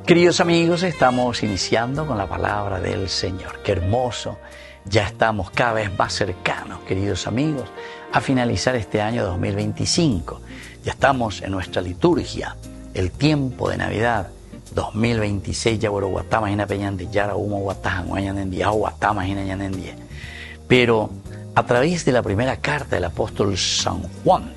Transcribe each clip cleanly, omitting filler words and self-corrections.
Queridos amigos, estamos iniciando con la palabra del Señor. Qué hermoso. Ya estamos cada vez más cercanos, queridos amigos, a finalizar este año 2025. Ya estamos en nuestra liturgia, el tiempo de Navidad 2026. Ya bueno, guatama ina peñande yara humo guatajan guayanendia guatama ina yanendie. Pero a través de la primera carta del apóstol San Juan,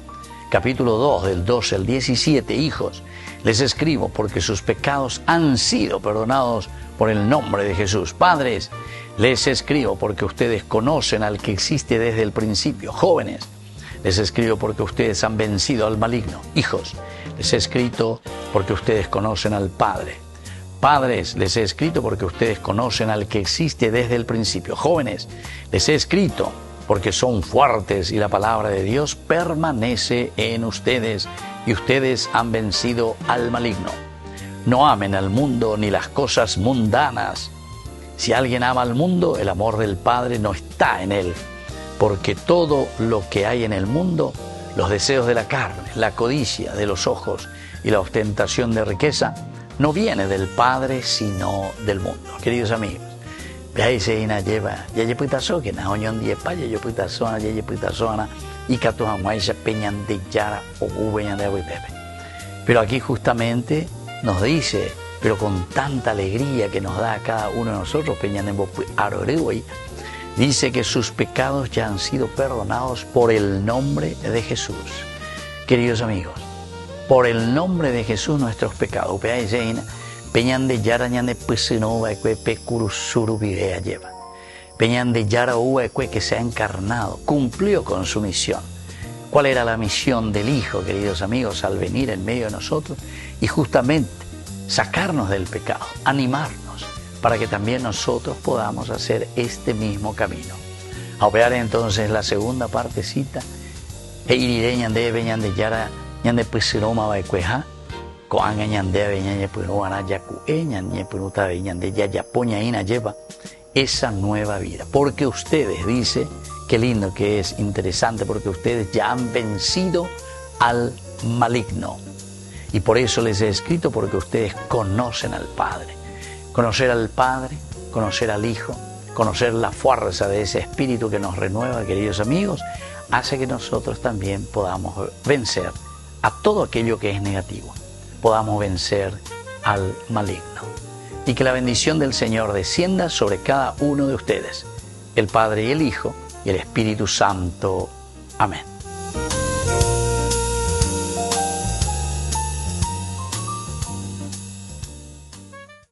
capítulo 2, del 12 al 17, hijos, les escribo porque sus pecados han sido perdonados por el nombre de Jesús. Padres, les escribo porque ustedes conocen al que existe desde el principio. Jóvenes, les escribo porque ustedes han vencido al maligno. Hijos, les he escrito porque ustedes conocen al Padre. Padres, les he escrito porque ustedes conocen al que existe desde el principio. Jóvenes, les he escrito porque son fuertes y la palabra de Dios permanece en ustedes y ustedes han vencido al maligno. No amen al mundo ni las cosas mundanas. Si alguien ama al mundo, el amor del Padre no está en él, porque todo lo que hay en el mundo, los deseos de la carne, la codicia de los ojos y la ostentación de riqueza, no viene del Padre, sino del mundo. Queridos amigos, veáis ina lleva, ya putaso que na oñon die paya, yo putasona, ya putasona, y catuamaisha peñan de yara o ubeñan de pepe. Pero aquí justamente nos dice, pero con tanta alegría que nos da a cada uno de nosotros, peñan de aroreui, dice que sus pecados ya han sido perdonados por el nombre de Jesús. Queridos amigos, por el nombre de Jesús nuestros pecados. Veáis ina peñan de yara ñan de pisinova ekwe pecurusuru vivea lleva. Peñan de yara uva ekwe que se ha encarnado, cumplió con su misión. ¿Cuál era la misión del Hijo, queridos amigos, al venir en medio de nosotros? Y justamente sacarnos del pecado, animarnos, para que también nosotros podamos hacer este mismo camino. A operar entonces la segunda partecita. Eiride ñan de peñan de yara ñan de pisinoma va ekweja. Coanga ñandea veñaña punuana yacu ñaña punuta veñande ya yapoña ina lleva esa nueva vida. Porque ustedes, dice, qué lindo que es, interesante, porque ustedes ya han vencido al maligno. Y por eso les he escrito, porque ustedes conocen al Padre. Conocer al Padre, conocer al Hijo, conocer la fuerza de ese Espíritu que nos renueva, queridos amigos, hace que nosotros también podamos vencer a todo aquello que es negativo. Podamos vencer al maligno. Y que la bendición del Señor descienda sobre cada uno de ustedes, el Padre y el Hijo y el Espíritu Santo. Amén.